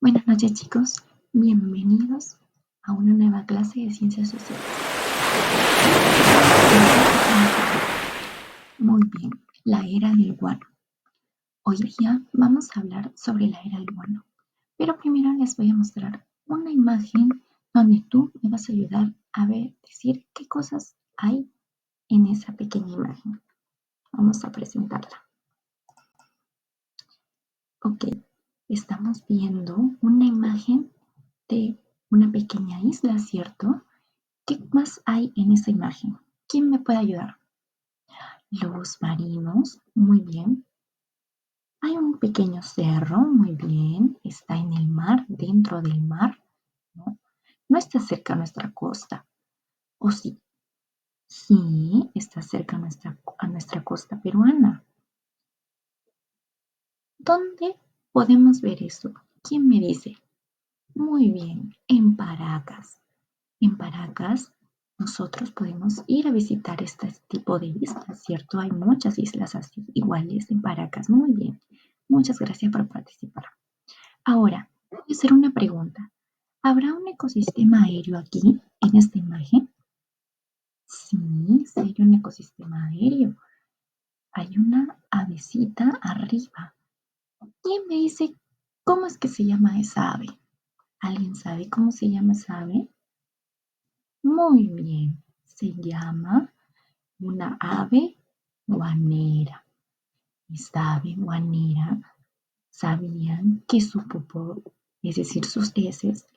Buenas noches, chicos. Bienvenidos a una nueva clase de ciencias sociales. Muy bien, la era del guano. Hoy día vamos a hablar sobre la era del guano, pero primero les voy a mostrar una imagen donde tú me vas a ayudar a decir qué cosas hay en esa pequeña imagen. Vamos a presentarla. Ok, estamos viendo una imagen de una pequeña isla, ¿cierto? ¿Qué más hay en esa imagen? ¿Quién me puede ayudar? Lobos marinos, muy bien. Hay un pequeño cerro, muy bien. Está en el mar, dentro del mar, ¿no? No está cerca a nuestra costa. ¿O sí? Sí, está cerca a nuestra costa peruana. ¿Dónde podemos ver eso? ¿Quién me dice? Muy bien, en Paracas. En Paracas nosotros podemos ir a visitar este tipo de islas, ¿cierto? Hay muchas islas así, iguales en Paracas. Muy bien. Muchas gracias por participar. Ahora, voy a hacer una pregunta. ¿Habrá un ecosistema aéreo aquí, en esta imagen? Sí, sí hay un ecosistema aéreo. Hay una avecita arriba. ¿Quién me dice cómo es que se llama esa ave? ¿Alguien sabe cómo se llama esa ave? Muy bien. Se llama una ave guanera. Esta ave guanera sabían que su popó, es decir, sus heces,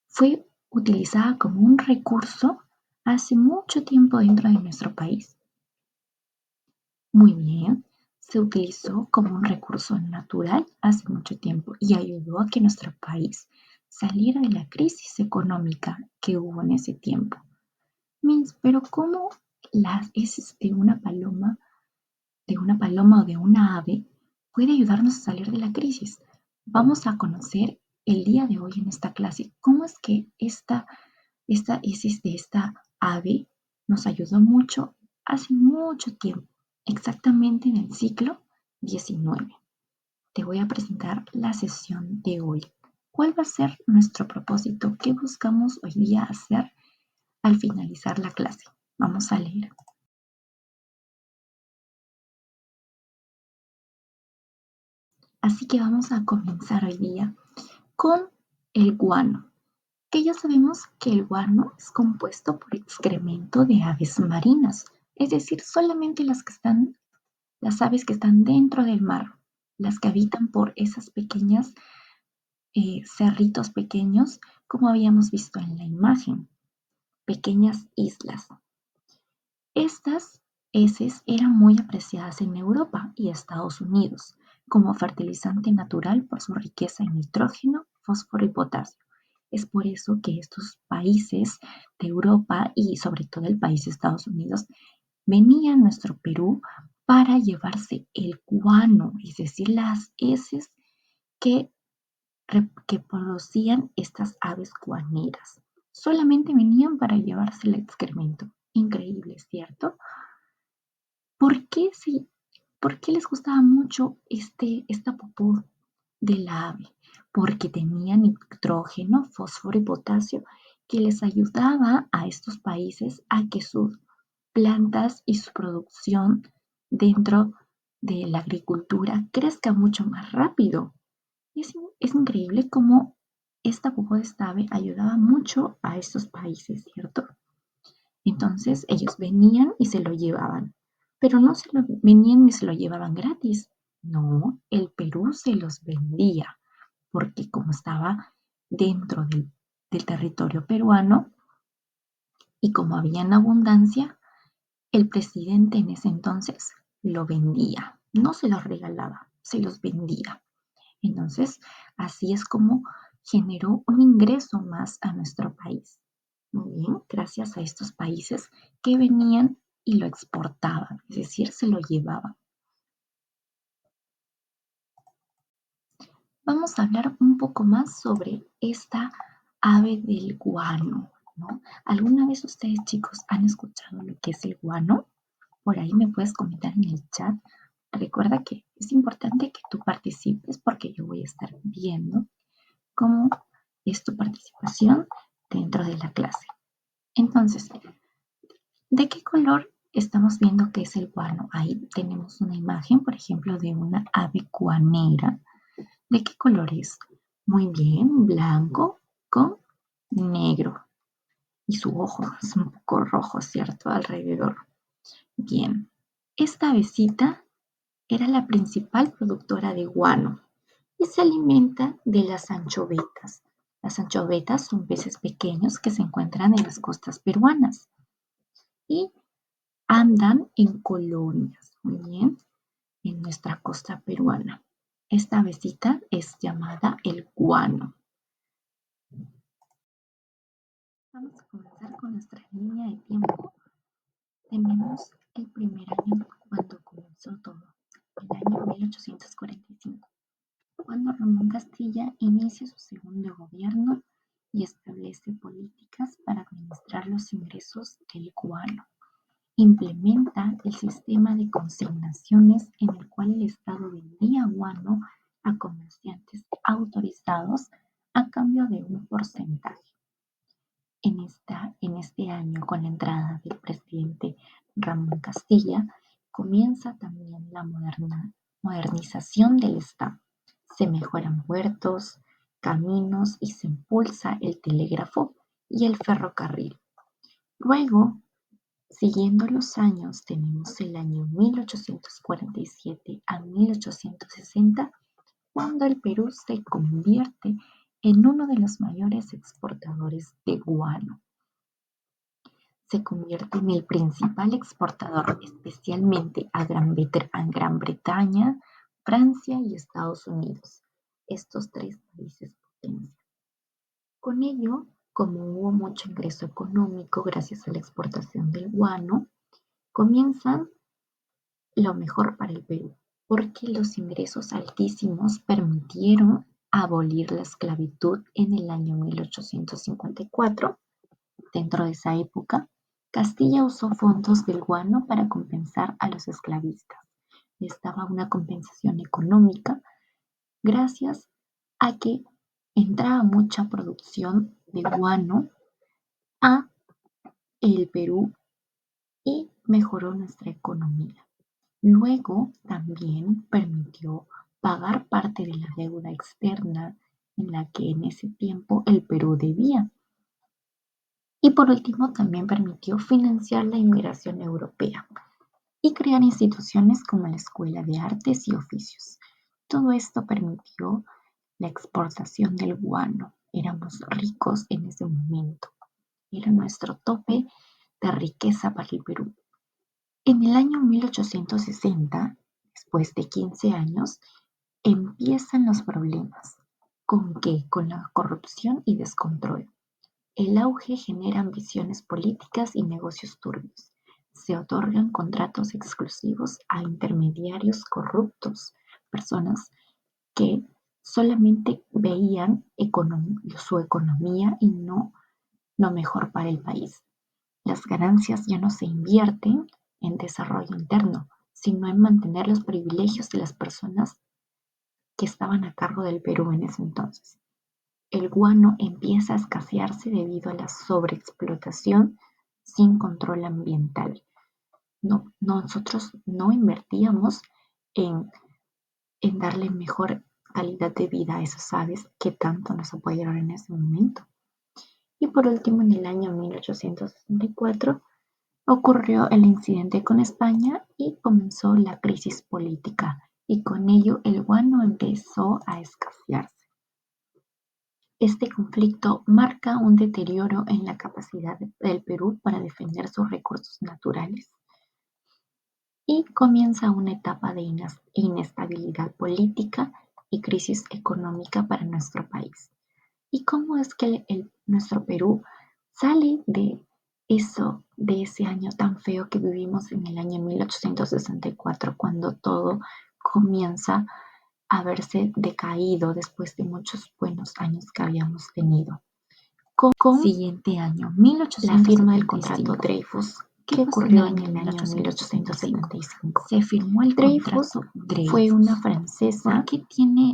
fue utilizada como un recurso hace mucho tiempo dentro de nuestro país. Muy bien, se utilizó como un recurso natural hace mucho tiempo y ayudó a que nuestro país saliera de la crisis económica que hubo en ese tiempo. Pero ¿cómo las heces de una paloma o de una ave puede ayudarnos a salir de la crisis? Vamos a conocer el día de hoy en esta clase cómo es que esta heces de esta ave nos ayudó mucho hace mucho tiempo, exactamente en el siglo XIX. Te voy a presentar la sesión de hoy. ¿Cuál va a ser nuestro propósito? ¿Qué buscamos hoy día hacer al finalizar la clase? Vamos a leer. Así que vamos a comenzar hoy día con el guano, que ya sabemos que el guano es compuesto por excremento de aves marinas, es decir, solamente las aves que están dentro del mar, las que habitan por esas pequeñas cerritos pequeños, como habíamos visto en la imagen, pequeñas islas. Estas heces eran muy apreciadas en Europa y Estados Unidos como fertilizante natural por su riqueza en nitrógeno, fósforo y potasio. Es por eso que estos países de Europa y sobre todo el país de Estados Unidos venían a nuestro Perú para llevarse el guano, es decir, las heces que, que producían estas aves guaneras. Solamente venían para llevarse el excremento. Increíble, ¿cierto? ¿Por qué, por qué les gustaba mucho esta popó de la ave? Porque tenía nitrógeno, fósforo y potasio que les ayudaba a estos países a que sus plantas y su producción dentro de la agricultura crezca mucho más rápido. Es increíble cómo esta popó de esta ave ayudaba mucho a estos países, ¿cierto? Entonces ellos venían y se lo llevaban, pero no se lo venían y se lo llevaban gratis. No, el Perú se los vendía, porque como estaba dentro del territorio peruano y como había en abundancia, el presidente en ese entonces lo vendía, no se los regalaba, se los vendía. Entonces, así es como generó un ingreso más a nuestro país. Muy bien, gracias a estos países que venían y lo exportaban, es decir, se lo llevaban. Vamos a hablar un poco más sobre esta ave del guano, ¿no? ¿Alguna vez ustedes, chicos, han escuchado lo que es el guano? Por ahí me puedes comentar en el chat. Recuerda que es importante que tú participes porque yo voy a estar viendo cómo es tu participación dentro de la clase. Entonces, ¿de qué color estamos viendo que es el guano? Ahí tenemos una imagen, por ejemplo, de una ave guanera. ¿De qué color es? Muy bien, blanco con negro. Y su ojo es un poco rojo, ¿cierto? Alrededor. Bien. Esta avecita era la principal productora de guano y se alimenta de las anchovetas. Las anchovetas son peces pequeños que se encuentran en las costas peruanas y andan en colonias, muy bien, en nuestra costa peruana. Esta avecita es llamada el guano. Vamos a comenzar con nuestra línea de tiempo. Tenemos el primer año cuando comenzó todo, el año 1845, cuando Ramón Castilla inicia su segundo gobierno y establece políticas para administrar los ingresos del guano. Implementa el sistema de consignaciones en el cual el Estado vendía guano a comerciantes autorizados a cambio de un porcentaje. En este año, con la entrada del presidente Ramón Castilla, comienza también la modernización del Estado. Se mejoran huertos, caminos y se impulsa el telégrafo y el ferrocarril. Luego, siguiendo los años, tenemos el año 1847 a 1860, cuando el Perú se convierte en uno de los mayores exportadores de guano. Se convierte en el principal exportador, especialmente a Gran Bretaña, Francia y Estados Unidos, estos tres países potencia. Con ello, como hubo mucho ingreso económico gracias a la exportación del guano, comienzan lo mejor para el Perú, porque los ingresos altísimos permitieron abolir la esclavitud en el año 1854. Dentro de esa época, Castilla usó fondos del guano para compensar a los esclavistas. Les daba una compensación económica gracias a que entraba mucha producción de guano a el Perú y mejoró nuestra economía. Luego también permitió pagar parte de la deuda externa en la que en ese tiempo el Perú debía. Y por último también permitió financiar la inmigración europea y crear instituciones como la Escuela de Artes y Oficios. Todo esto permitió la exportación del guano. Éramos ricos en ese momento. Era nuestro tope de riqueza para el Perú. En el año 1860, después de 15 años, empiezan los problemas. ¿Con qué? Con la corrupción y descontrol. El auge genera ambiciones políticas y negocios turbios. Se otorgan contratos exclusivos a intermediarios corruptos, personas que solamente veían su economía y no lo mejor para el país. Las ganancias ya no se invierten en desarrollo interno, sino en mantener los privilegios de las personas que estaban a cargo del Perú en ese entonces. El guano empieza a escasearse debido a la sobreexplotación sin control ambiental. Nosotros no invertíamos en darle mejor calidad de vida a esas aves que tanto nos apoyaron en ese momento. Y por último, en el año 1864, ocurrió el incidente con España y comenzó la crisis política, y con ello el guano empezó a escasearse. Este conflicto marca un deterioro en la capacidad del Perú para defender sus recursos naturales y comienza una etapa de inestabilidad política y crisis económica para nuestro país. ¿Y cómo es que nuestro Perú sale de ese año tan feo que vivimos en el año 1864, cuando todo comienza a verse decaído después de muchos buenos años que habíamos tenido? Con siguiente año, 1875, la firma del contrato Dreyfus, que ocurrió en el año 1875. Se firmó el contrato Dreyfus. Fue una francesa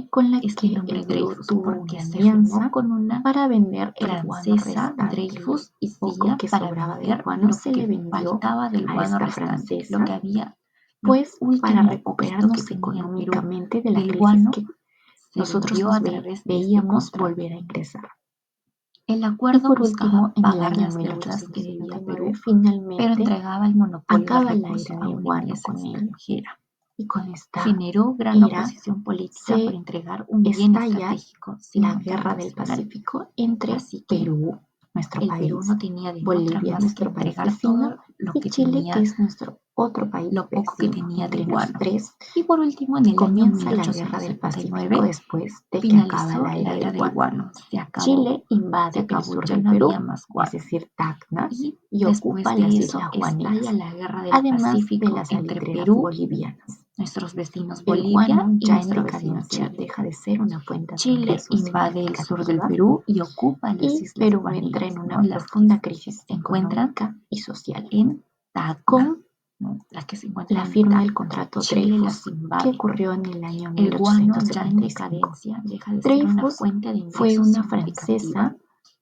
con la que el Perú tuvo una alianza con una para vender el guano francesa, restante. Dreyfus y Poco Silla que para sobraba del vender guano lo se le que vendió faltaba del a guano esta restante, lo francesa, que había, lo pues para último poquito que recuperarnos tenía el Perú económicamente de la del crisis guano que se nosotros vendió nos a través de este veíamos contrato. volver a ingresar. El Y acuerdo por último, buscaba en el pagar año las deudas que debía 1879, Perú, pero finalmente entregaba el monopolio del acaba la recurso era a del una guano empresa con él, extranjera. y con esta Generó gran era oposición política por se entregar un bien estalla estratégico sin la motor guerra del nacional. Pacífico entre Así que Perú, nuestro el Perú país, no tenía de otra Bolivia, más que nuestro país entregar vecino, todo lo y que Chile, que tenía, es nuestro otro país lo poco que vecino. tenía del Entre los guano. tres Y por último, en el año comienza la guerra del Pacífico 1879, después de que acaba finalizó la la era era del del guano. guano. Se Chile se invade el acabó, sur ya del no Perú, había más guano. es decir, Tacna, Y y después ocupa de las eso Islas estalla Guaneras, la guerra del además de Pacífico las entre salitreras Perú, bolivianas. nuestros vecinos El Bolivia guano, y ya en nuestro vecino decadencia, Chile. deja de ser una fuente de Chile ingresos invade el sur del significativa, Perú y ocupa las y Islas Perú entra Guaneras, en ¿no? una Las que profunda crisis se encuentran económica y social. en Tacna, Con ¿no? Las que se la encuentran en firma del Tacna. contrato Chile Dreyfus, las que invade. ocurrió en el año El guano ya en 1875. decadencia deja de ser una Dreyfus fuente de fue ingresos una significativa. francesa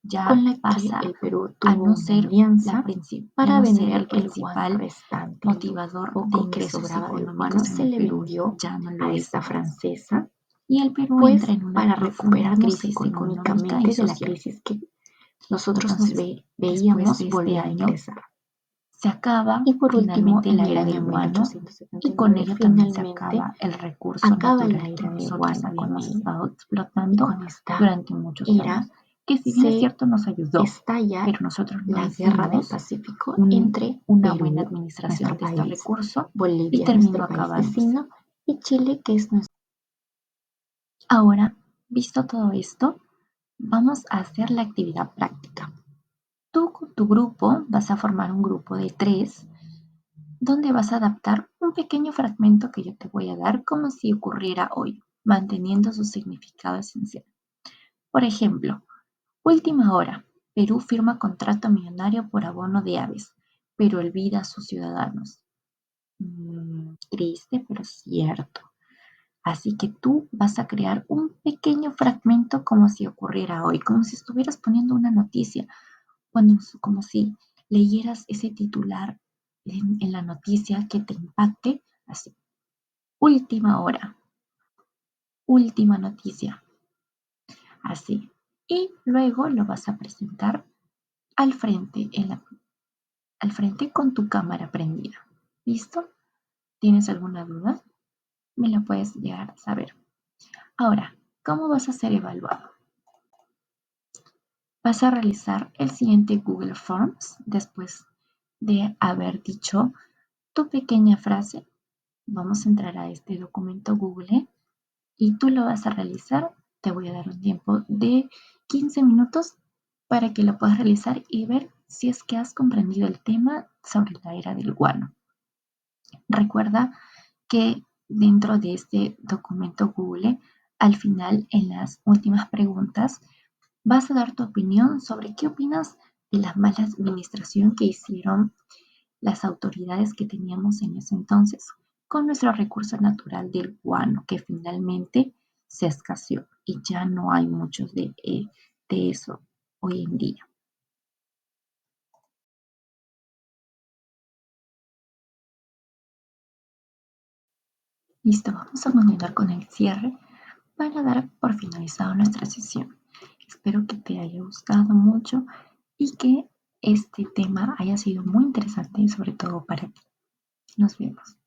Ya con la que pasa el Perú a tuvo no una ser alianza ya para no ser vender el el guano principal restante. motivador de Poco que ingresos sobraba del económicos guano en se el le Perú. vendió Ya no lo a es esta más. francesa, Y el Perú pues entra en una para profunda recuperarnos crisis económica y económicamente de la social. crisis que nosotros Entonces, después veíamos de este volver a año, ingresar. se acaba Y por último, finalmente en la el era año del guano y con 1879, ello también se finalmente acaba el recurso acaba la natural que era del nosotros guano con habíamos él, estado y explotando con esta durante muchos era años, que si bien es se cierto nos ayudó, estalla pero nosotros no la guerra del hicimos Pacífico entre una buena Perú, administración nuestro de este país, recurso y Bolivia, terminó nuestro país acabándose. vecino, y Chile, que es nuestro. Ahora, visto todo esto, vamos a hacer la actividad práctica. Tú con tu grupo vas a formar un grupo de 3 donde vas a adaptar un pequeño fragmento que yo te voy a dar como si ocurriera hoy, manteniendo su significado esencial. Por ejemplo, última hora. Perú firma contrato millonario por abono de aves, pero olvida a sus ciudadanos. Triste, pero cierto. Así que tú vas a crear un pequeño fragmento como si ocurriera hoy, como si estuvieras poniendo una noticia, como si leyeras ese titular en la noticia que te impacte, así. Última hora, última noticia, así. Y luego lo vas a presentar al frente, al frente con tu cámara prendida. ¿Listo? ¿Tienes alguna duda? Me la puedes llegar a saber. Ahora, ¿cómo vas a ser evaluado? Vas a realizar el siguiente Google Forms después de haber dicho tu pequeña frase. Vamos a entrar a este documento Google y tú lo vas a realizar. Te voy a dar un tiempo de 15 minutos para que lo puedas realizar y ver si es que has comprendido el tema sobre la era del guano. Recuerda que dentro de este documento Google, al final, en las últimas preguntas, vas a dar tu opinión sobre qué opinas de la mala administración que hicieron las autoridades que teníamos en ese entonces con nuestro recurso natural del guano, que finalmente se escaseó y ya no hay muchos de eso hoy en día. Listo, vamos a continuar con el cierre para dar por finalizado nuestra sesión. Espero que te haya gustado mucho y que este tema haya sido muy interesante, sobre todo para ti. Nos vemos.